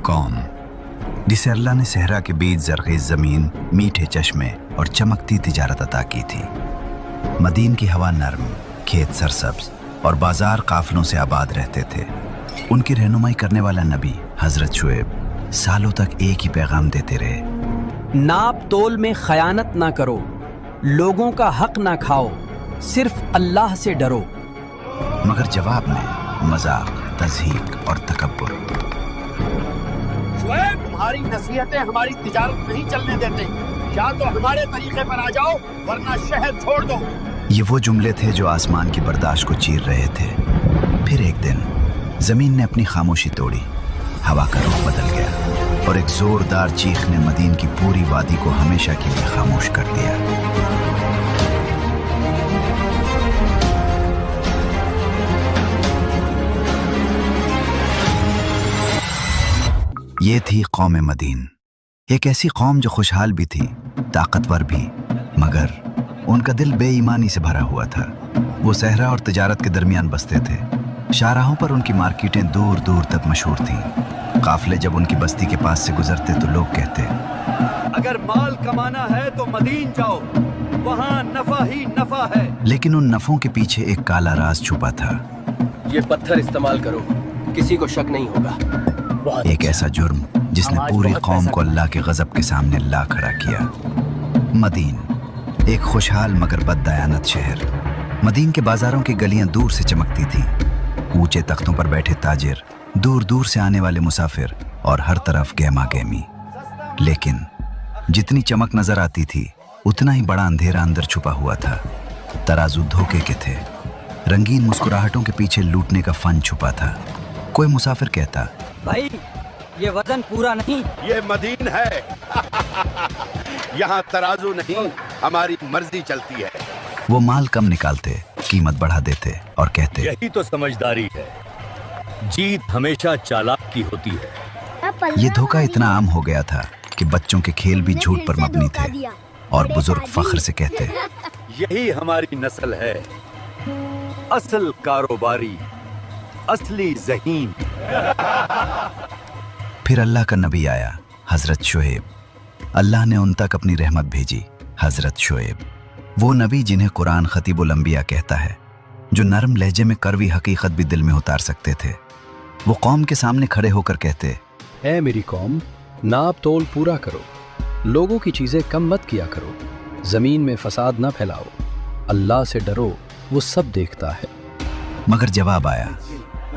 कौम जिसे अल्लाह ने सहरा के बीच ज़रख़ीज़ ज़मीन, मीठे चश्मे और चमकती तिजारत अता की थी। मदीन की हवा नर्म, खेत सरसब्ज और बाजार काफ़िलों से आबाद रहते थे। उनकी रहनुमाई करने वाला नबी हज़रत शुएब सालों तक एक ही पैगाम देते रहे। नाप तोल में खयानत ना करो, लोगों का हक ना खाओ, सिर्फ अल्लाह से डरो। मगर जवाब में मजाक, तज़हीक और तकब्बुर। शुएब, तुम्हारी नसीहतें हमारी तिजारत नहीं चलने देते। या तो हमारे तरीके पर आ जाओ वरना शहर छोड़ दो। ये वो जुमले थे जो आसमान की बर्दाश्त को चीर रहे थे। फिर एक दिन जमीन ने अपनी खामोशी तोड़ी, हवा का रुख बदल गया और एक जोरदार चीख ने मदीन की पूरी वादी को हमेशा के लिए खामोश कर दिया। ये थी कौम मदीन, एक ऐसी कौम जो खुशहाल भी थी, ताकतवर भी, मगर उनका दिल बेईमानी से भरा हुआ था। वो सहरा और तिजारत के दरमियान बसते थे। शाहराहों पर उनकी मार्केटें दूर दूर तक मशहूर थीं। काफिले जब उनकी बस्ती के पास से गुजरते तो लोग कहते, अगर माल कमाना है तो मदीन जाओ, वहाँ नफा ही नफा है। लेकिन उन नफों के पीछे एक काला राज छुपा था। ये पत्थर इस्तेमाल करो, किसी को शक नहीं होगा। एक ऐसा जुर्म जिसने पूरी कौम को अल्लाह के गजब के सामने ला खड़ा किया। मदीन, एक खुशहाल मगर बददयानत शहर। मदीन के बाजारों की गलियां दूर से चमकती थीं। ऊंचे तख्तों पर बैठे ताजिर, दूर दूर से आने वाले मुसाफिर और हर तरफ गहमा गहमी। लेकिन जितनी चमक नजर आती थी उतना ही बड़ा अंधेरा अंदर छुपा हुआ था। तराजू धोखे के थे, रंगीन मुस्कुराहटों के पीछे लूटने का फन छुपा था। कोई मुसाफिर कहता, भाई ये वजन पूरा नहीं। ये मदीन है। यहाँ तराजू नहीं, हमारी मर्जी चलती है। वो माल कम निकालते, कीमत बढ़ा देते और कहते, यही तो समझदारी है। जीत हमेशा चालाक की होती है। ये धोखा इतना आम हो गया था कि बच्चों के खेल भी झूठ पर मबनी थे और बुजुर्ग फख्र से कहते, यही हमारी नस्ल है, असल कारोबारी, असली ज़हीन। फिर अल्लाह का नबी आया, हजरत शुएब। अल्लाह ने उन तक अपनी रहमत भेजी। हजरत शुएब, वो नबी जिन्हें कुरान खतीबुल अंबिया कहता है, जो नरम लहजे में कड़वी हकीकत भी दिल में उतार सकते थे। वो कौम के सामने खड़े होकर कहते, ऐ मेरी कौम, नाप तोल पूरा करो, लोगों की चीजें कम मत किया करो, जमीन में फसाद ना फैलाओ, अल्लाह से डरो, वो सब देखता है। मगर जवाब आया,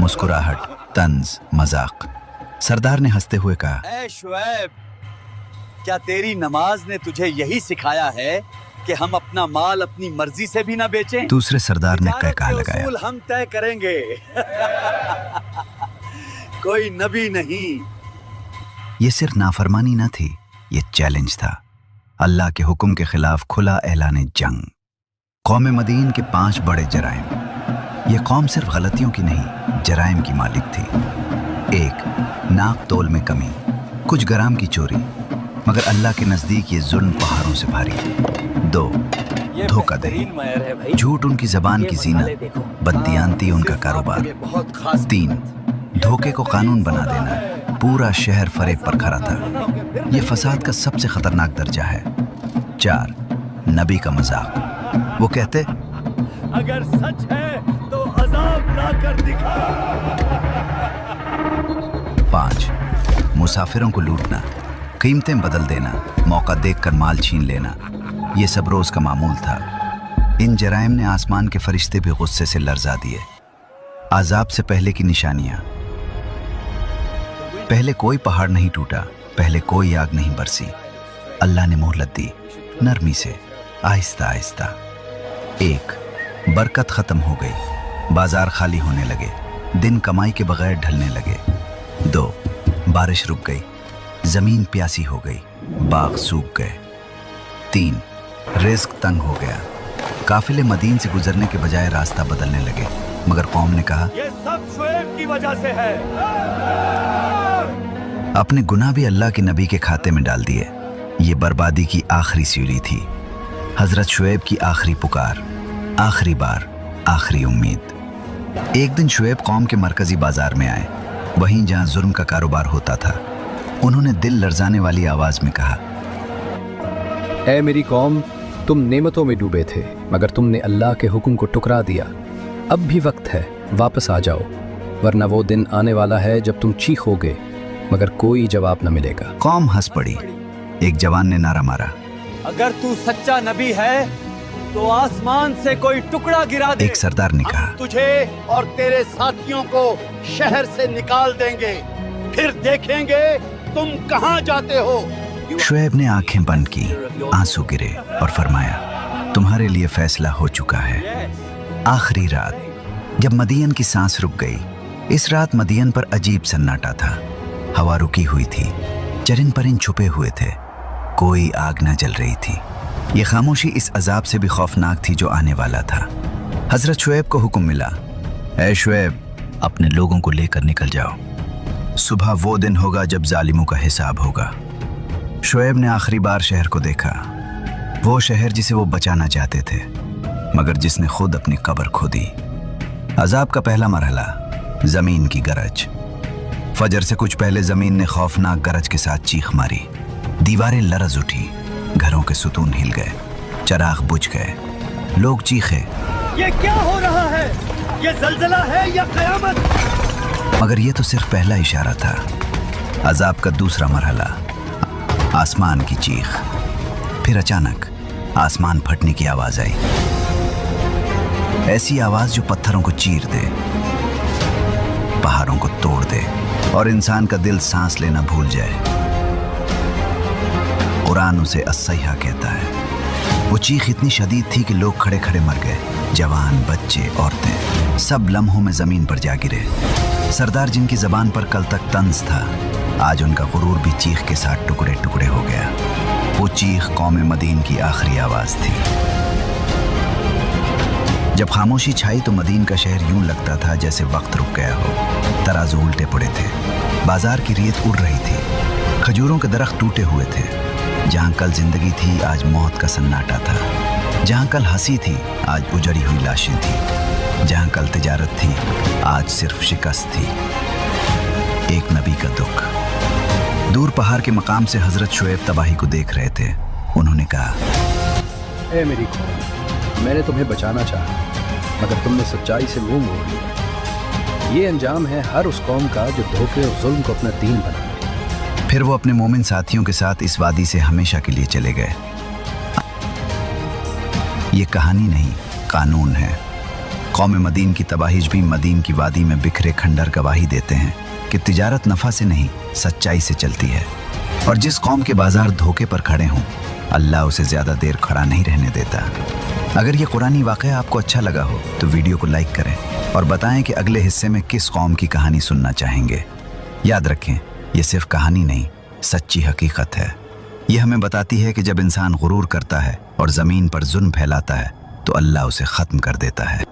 मुस्कुराहट, तंज, मजाक। सरदार ने हंसते हुए कहा, ऐ शुएब, क्या तेरी नमाज ने तुझे यही सिखाया है कि हम अपना माल अपनी मर्जी से भी ना बेचें? दूसरे सरदार ने कहा लगाया, उसूल हम तय करेंगे। कोई नबी नहीं। ये सिर्फ नाफरमानी न थी, ये चैलेंज था। अल्लाह के हुक्म के खिलाफ खुला ऐलान जंग। कौम मदीन के 5 बड़े जराइम। ये कौम सिर्फ गलतियों की नहीं, जराइम की मालिक थी। 1, नाप तोल में कमी, कुछ ग्राम की चोरी, मगर अल्लाह के नजदीक ये जुल्म पहाड़ों से भारी। 2, धोखाधड़ी, झूठ उनकी जबान की जीनत, बददियानती उनका कारोबार। 3, धोखे को कानून बना देना, पूरा शहर फरेब पर खड़ा था। ये फसाद का सबसे खतरनाक दर्जा है। 4, नबी का मजाक। वो कहते, अगर सच है तो अजाब ला कर दिखा। 5, मुसाफिरों को लूटना, कीमतें बदल देना, मौका देखकर माल छीन लेना। ये सब रोज का मामूल था। इन जराइम ने आसमान के फरिश्ते भी गुस्से से लर्जा दिए। आजाब से पहले की निशानियां। पहले कोई पहाड़ नहीं टूटा, पहले कोई आग नहीं बरसी। अल्लाह ने मोहलत दी, नरमी से, आहिस्ता आहिस्ता। 1, बरकत खत्म हो गई, बाजार खाली होने लगे, दिन कमाई के बगैर ढलने लगे। 2, बारिश रुक गई, जमीन प्यासी हो गई, बाग सूख गए। 3, रिस्क तंग हो गया, काफिले मदीन से गुजरने के बजाय रास्ता बदलने लगे। मगर कौम ने कहा, ये सब शुएब की वजह से है। अपने गुनाह भी अल्लाह के नबी के खाते में डाल दिए। ये बर्बादी की आखिरी सीढ़ी थी, हजरत शुएब की आखिरी पुकार, आखिरी बार, आखिरी उम्मीद। एक दिन शुएब कौम के मरकजी बाजार में आए, वहीं जहां जुर्म का कारोबार होता था। उन्होंने दिल लर्जाने वाली आवाज में कहा, ऐ मेरी कौम, तुम नेमतों में डूबे थे मगर तुमने अल्लाह के हुक्म को टुकरा दिया। अब भी वक्त है, वापस आ जाओ, वरना वो दिन आने वाला है जब तुम चीखोगे मगर कोई जवाब न मिलेगा। कौम हंस पड़ी। एक जवान ने नारा मारा, अगर तू सच्चा नबी है तो आसमान से कोई टुकड़ा गिरा दे। एक सरदार ने कहा, तुझे और तेरे साथियों को शहर से निकाल देंगे, फिर देखेंगे तुम कहां जाते हो। शुएब ने आंखें बंद की, आंसू गिरे और फरमाया, तुम्हारे लिए फैसला हो चुका है। आखिरी रात, जब मदियन की सांस रुक गई। इस रात मदियन पर अजीब सन्नाटा था। हवा रुकी हुई थी, चरिंद परिंद छुपे हुए थे, कोई आग न जल रही थी। ये खामोशी इस अजाब से भी खौफनाक थी जो आने वाला था। हजरत शुएब को हुक्म मिला, ऐ शुएब, अपने लोगों को लेकर निकल जाओ। सुबह वो दिन होगा जब जालिमों का हिसाब होगा। शुएब ने आखिरी बार शहर को देखा, वो शहर जिसे वो बचाना चाहते थे मगर जिसने खुद अपनी कब्र खोदी। अजाब का पहला मरहला, जमीन की गरज। फजर से कुछ पहले जमीन ने खौफनाक गरज के साथ चीख मारी। दीवारें लरज उठी, घरों के सुतून हिल गए, चराग बुझ गए, लोग चीखे, ये क्या हो रहा है? ये जल्जला है या कयामत? मगर ये तो सिर्फ पहला इशारा था। अजाब का दूसरा मरहला, आसमान की चीख। फिर अचानक आसमान फटने की आवाज आई, ऐसी आवाज जो पत्थरों को चीर दे, पहाड़ों को तोड़ दे और इंसान का दिल सांस लेना भूल जाए। कुरान उसे अस्सैहा कहता है। वो चीख इतनी शदीद थी कि लोग खड़े खड़े मर गए, जवान, बच्चे, औरतें, सब लम्हों में जमीन पर जा गिरे। सरदार जिनकी जबान पर कल तक तंज था, आज उनका गुरूर भी चीख के साथ टुकड़े टुकड़े हो गया। वो चीख कौम मदीन की आखिरी आवाज थी। जब खामोशी छाई तो मदीन का शहर यूं लगता था जैसे वक्त रुक गया हो। तराजू उल्टे पड़े थे, बाजार की रेत उड़ रही थी, खजूरों के दरख्त टूटे हुए थे। जहां कल जिंदगी थी आज मौत का सन्नाटा था। जहां कल हंसी थी आज उजड़ी हुई लाशें थी। जहां कल तिजारत थी आज सिर्फ शिकस्त थी। एक नबी का दुख। दूर पहाड़ के मकाम से हजरत शुएब तबाही को देख रहे थे। उन्होंने कहा, ऐ मेरी कौम, मैंने तुम्हें बचाना चाहा मगर तुमने सच्चाई से मुंह मोड़ लिया। ये अंजाम है हर उस कौम का जो धोखे और जुल्म को अपना दीन बना। फिर वो अपने मोमिन साथियों के साथ इस वादी से हमेशा के लिए चले गए। ये कहानी नहीं, कानून है। कौम मदीन की तबाहीज भी मदीन की वादी में बिखरे खंडर गवाही देते हैं कि तिजारत नफा से नहीं, सच्चाई से चलती है। और जिस कौम के बाजार धोखे पर खड़े हों, अल्लाह उसे ज्यादा देर खड़ा नहीं रहने देता। अगर ये कुरानी वाक़या आपको अच्छा लगा हो तो वीडियो को लाइक करें और बताएं कि अगले हिस्से में किस कौम की कहानी सुनना चाहेंगे। याद रखें, ये सिर्फ कहानी नहीं, सच्ची हकीकत है। ये हमें बताती है कि जब इंसान गुरूर करता है और ज़मीन पर जुल्म फैलाता है तो अल्लाह उसे ख़त्म कर देता है।